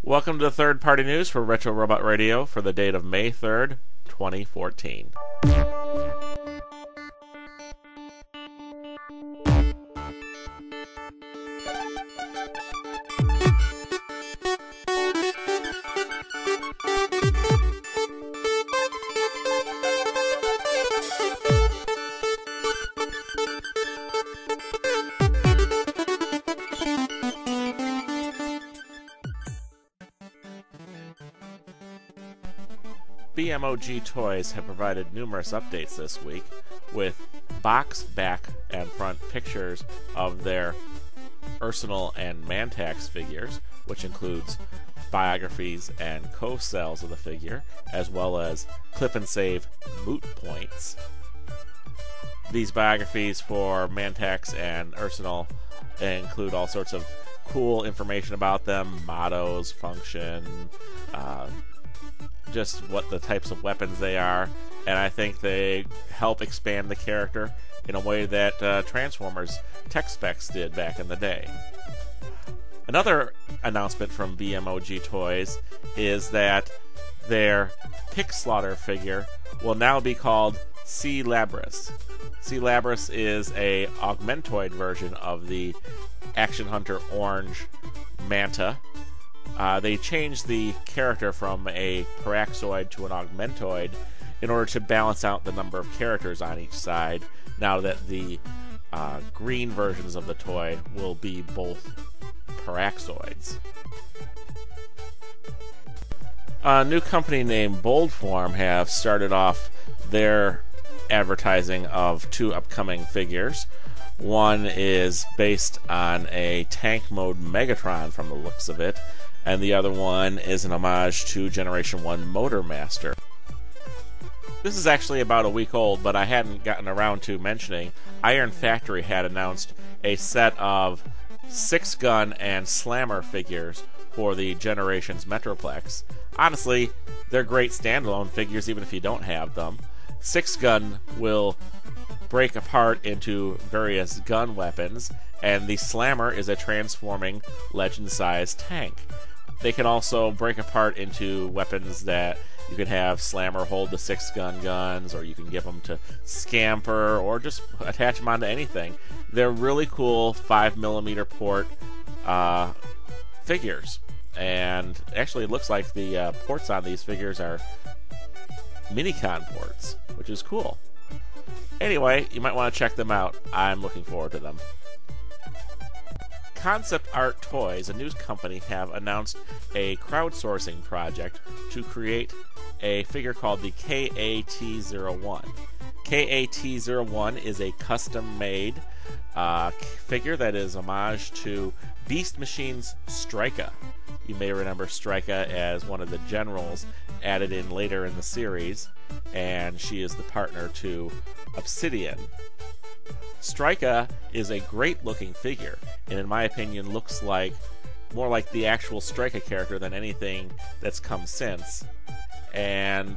Welcome to the third-party news for Retro Robot Radio for the date of May 3rd, 2014. BMOG Toys have provided numerous updates this week with box, back, and front pictures of their Arsenal and Mantax figures, which includes biographies and co-cells of the figure, as well as clip and save moot points. These biographies for Mantax and Arsenal include all sorts of cool information about them, mottos, function, just what the types of weapons they are, and I think they help expand the character in a way that Transformers tech specs did back in the day. Another announcement from BMOG Toys is that their Pick Slaughter figure will now be called C. Labris. C. Labris is a Augmentoid version of the Action Hunter Orange Manta. They changed the character from a Paraxoid to an Augmentoid in order to balance out the number of characters on each side, now that the green versions of the toy will be both Paraxoids. A new company named Boldform have started off their advertising of two upcoming figures. One is based on a tank mode Megatron from the looks of it, and the other one is an homage to Generation 1 Motor Master. This is actually about a week old, but I hadn't gotten around to mentioning Iron Factory had announced a set of 6-gun and Slammer figures for the Generations Metroplex. Honestly, they're great standalone figures even if you don't have them. 6-gun will break apart into various gun weapons, and the Slammer is a transforming legend-sized tank. They can also break apart into weapons that you can have Slammer hold the 6-gun guns, or you can give them to Scamper, or just attach them onto anything. They're really cool 5mm port figures, and actually it looks like the ports on these figures are Minicon ports, which is cool. Anyway, you might want to check them out. I'm looking forward to them. KOncept Art Toys, a news company, have announced a crowdsourcing project to create a figure called the KAT-01. KAT-01 is a custom-made figure that is homage to Beast Machine's Strika. You may remember Strika as one of the generals added in later in the series, and she is the partner to Obsidian. Strika is a great-looking figure, and in my opinion looks like more like the actual Strika character than anything that's come since. And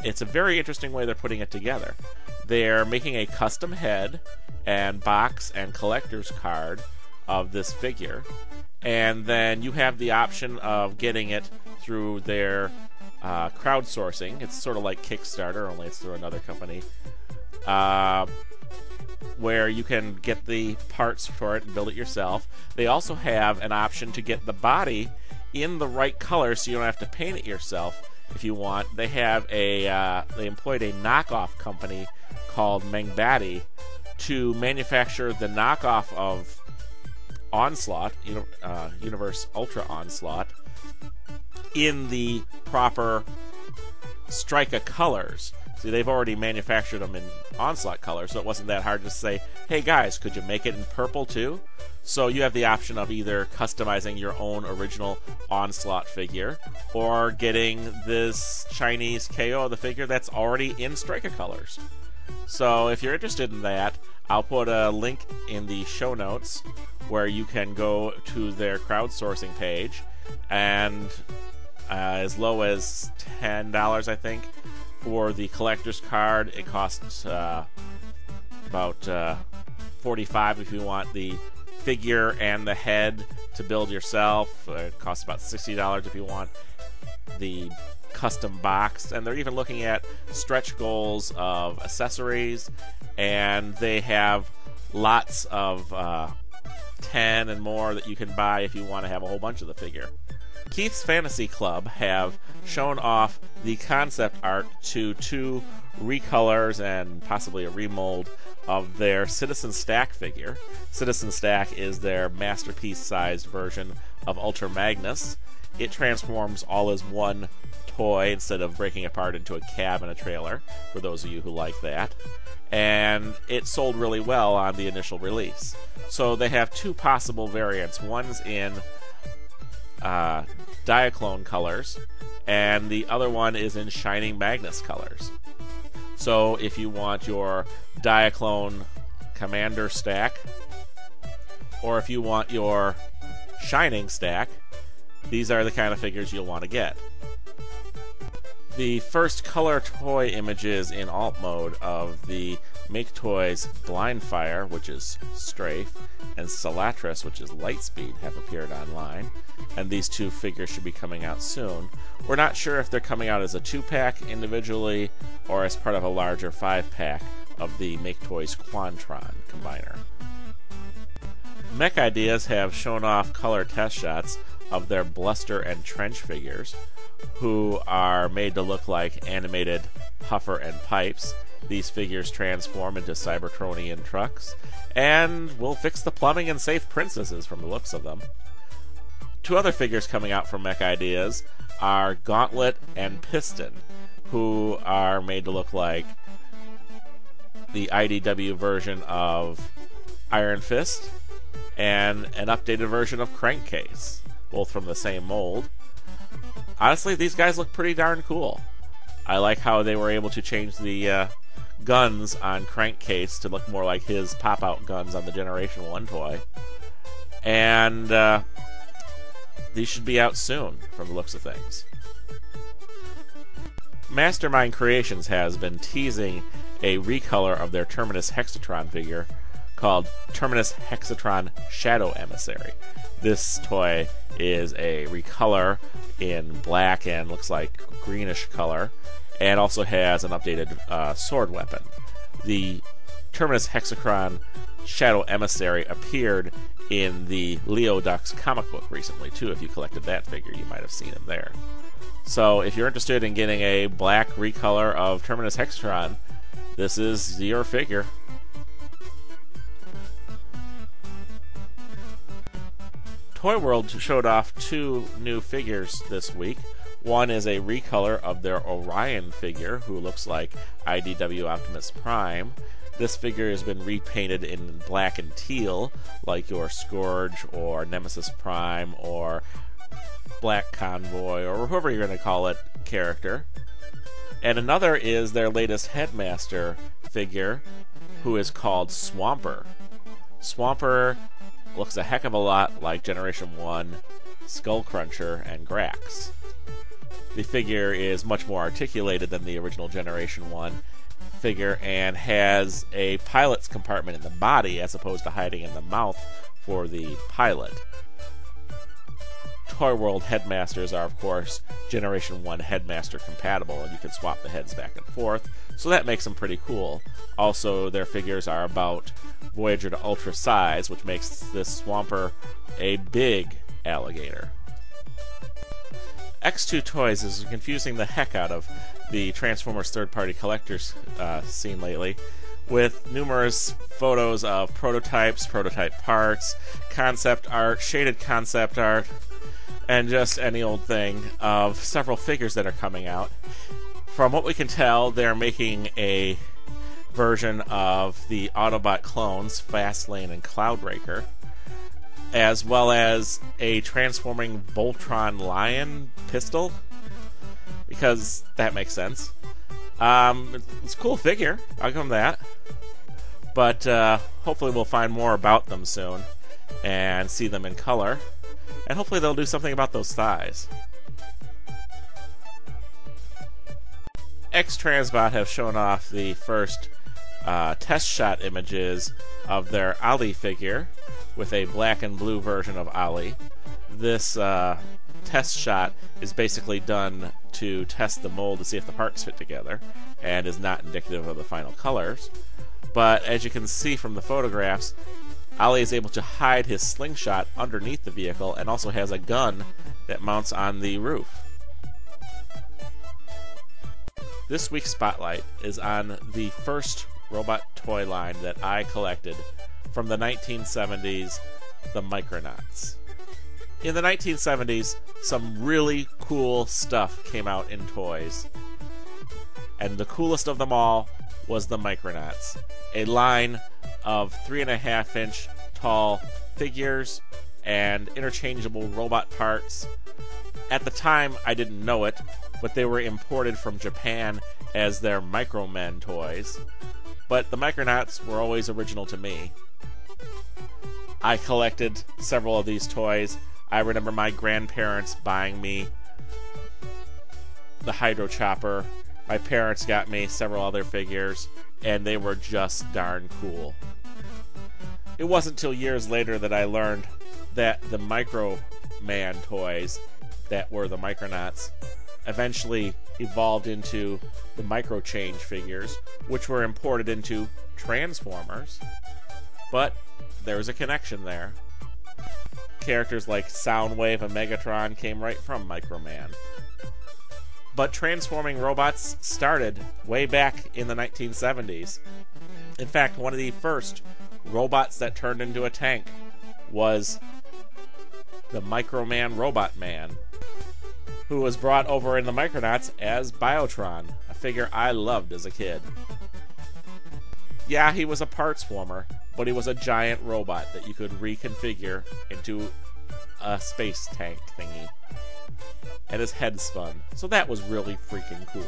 it's a very interesting way they're putting it together. They're making a custom head and box and collector's card of this figure, and then you have the option of getting it through their crowdsourcing. It's sort of like Kickstarter, only it's through another company, where you can get the parts for it and build it yourself. They also have an option to get the body in the right color so you don't have to paint it yourself if you want. They have they employed a knockoff company called Mengbati to manufacture the knockoff of Onslaught, Universe Ultra Onslaught, in the proper Strika colors. See, they've already manufactured them in Onslaught colors, so it wasn't that hard to say, hey guys, could you make it in purple too? So you have the option of either customizing your own original Onslaught figure, or getting this Chinese KO of the figure that's already in Strika colors. So if you're interested in that, I'll put a link in the show notes where you can go to their crowdsourcing page, and as low as $10, I think, for the collector's card. It costs about $45 if you want the figure and the head to build yourself. It costs about $60 if you want the custom box, and they're even looking at stretch goals of accessories, and they have lots of 10 and more that you can buy if you want to have a whole bunch of the figure. Keith's Fantasy Club have shown off the concept art to 2 recolors and possibly a remold of their Citizen Stack figure. Citizen Stack is their masterpiece-sized version of Ultra Magnus. It transforms all as one toy instead of breaking apart into a cab and a trailer, for those of you who like that. And it sold really well on the initial release. So they have 2 possible variants. One's in Diaclone colors, and the other one is in Shining Magnus colors. So if you want your Diaclone Commander stack, or if you want your Shining stack, these are the kind of figures you'll want to get. The first color toy images in alt mode of the Maketoys Blindfire, which is Strafe, and Salatris, which is Lightspeed, have appeared online, and these 2 figures should be coming out soon. We're not sure if they're coming out as a 2-pack individually or as part of a larger 5-pack of the Maketoys Quantron combiner. Mech Ideas have shown off color test shots of their Bluster and Trench figures, who are made to look like animated Puffer and Pipes. These figures transform into Cybertronian trucks, and will fix the plumbing and save princesses from the looks of them. 2 other figures coming out from Mech Ideas are Gauntlet and Piston, who are made to look like the IDW version of Iron Fist and an updated version of Crankcase, both from the same mold. Honestly, these guys look pretty darn cool. I like how they were able to change the guns on Crankcase to look more like his pop-out guns on the Generation 1 toy. And these should be out soon, from the looks of things. Mastermind Creations has been teasing a recolor of their Terminus Hexatron figure called Terminus Hexatron Shadow Emissary. This toy is a recolor in black and looks like greenish color, and also has an updated sword weapon. The Terminus Hexatron Shadow Emissary appeared in the Leo Dux comic book recently, too. If you collected that figure, you might have seen him there. So if you're interested in getting a black recolor of Terminus Hexatron, this is your figure. Toyworld showed off 2 new figures this week. One is a recolor of their Orion figure, who looks like IDW Optimus Prime. This figure has been repainted in black and teal, like your Scourge or Nemesis Prime or Black Convoy, or whoever you're going to call it, character. And another is their latest Headmaster figure, who is called Swamper. Swamper looks a heck of a lot like Generation 1, Skullcruncher, and Grax. The figure is much more articulated than the original Generation 1 figure and has a pilot's compartment in the body as opposed to hiding in the mouth for the pilot. Toyworld Headmasters are, of course, Generation 1 Headmaster compatible, and you can swap the heads back and forth, so that makes them pretty cool. Also, their figures are about Voyager to Ultra size, which makes this Swamper a big alligator. X2 Toys is confusing the heck out of the Transformers third-party collectors scene lately, with numerous photos of prototypes, prototype parts, concept art, shaded concept art, and just any old thing of several figures that are coming out. From what we can tell, they're making a version of the Autobot clones, Fastlane and Cloudbreaker, as well as a transforming Voltron Lion pistol, because that makes sense. It's a cool figure, I'll give them that. But hopefully we'll find more about them soon and see them in color. And hopefully they'll do something about those thighs. X-Transbot have shown off the first test shot images of their Ollie figure with a black and blue version of Ollie. This test shot is basically done to test the mold to see if the parts fit together and is not indicative of the final colors. But as you can see from the photographs, Ollie is able to hide his slingshot underneath the vehicle and also has a gun that mounts on the roof. This week's spotlight is on the first robot toy line that I collected from the 1970s, the Micronauts. In the 1970s, some really cool stuff came out in toys, and the coolest of them all was the Micronauts, a line of 3.5-inch tall figures and interchangeable robot parts. At the time, I didn't know it, but they were imported from Japan as their Micromen toys. But the Micronauts were always original to me. I collected several of these toys. I remember my grandparents buying me the Hydro Chopper. My parents got me several other figures, and they were just darn cool. It wasn't until years later that I learned that the Microman toys that were the Micronauts eventually evolved into the Microchange figures, which were imported into Transformers. But there was a connection there. Characters like Soundwave and Megatron came right from Microman. But transforming robots started way back in the 1970s. In fact, one of the first robots that turned into a tank was the Microman Robot Man, who was brought over in the Micronauts as Biotron, a figure I loved as a kid. Yeah, he was a parts former, but he was a giant robot that you could reconfigure into a space tank thingy. And his head spun, so that was really freaking cool.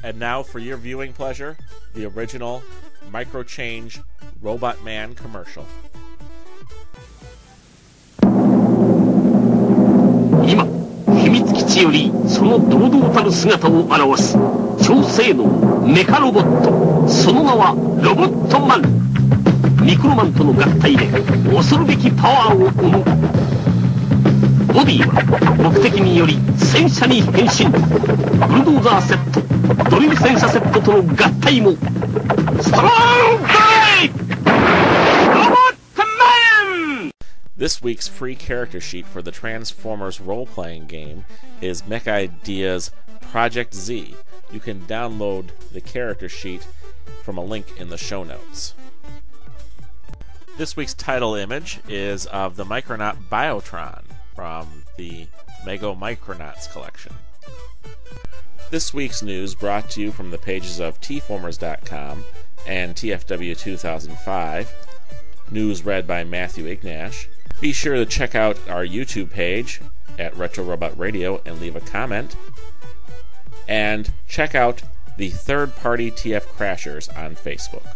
And now, for your viewing pleasure, the original Microchange Robot Man commercial. 今、秘密基地よりその堂々たる姿を現す超性能メカロボット、その名はロボットマン。ミクロマンとの合体で恐るべきパワーを生む。ボディは目的により戦車に変身。ブルドーザーセット、ドリル戦車セットとの合体もストロングバイロボットマン。 This week's free character sheet for the Transformers role-playing game is Mech Idea's Project Z. You can download the character sheet from a link in the show notes. This week's title image is of the Micronaut Biotron from the Mego Micronauts collection. This week's news brought to you from the pages of tformers.com and TFW 2005. News read by Matthew Ignash. Be sure to check out our YouTube page at Retro Robot Radio and leave a comment. And check out the third-party TF Crashers on Facebook.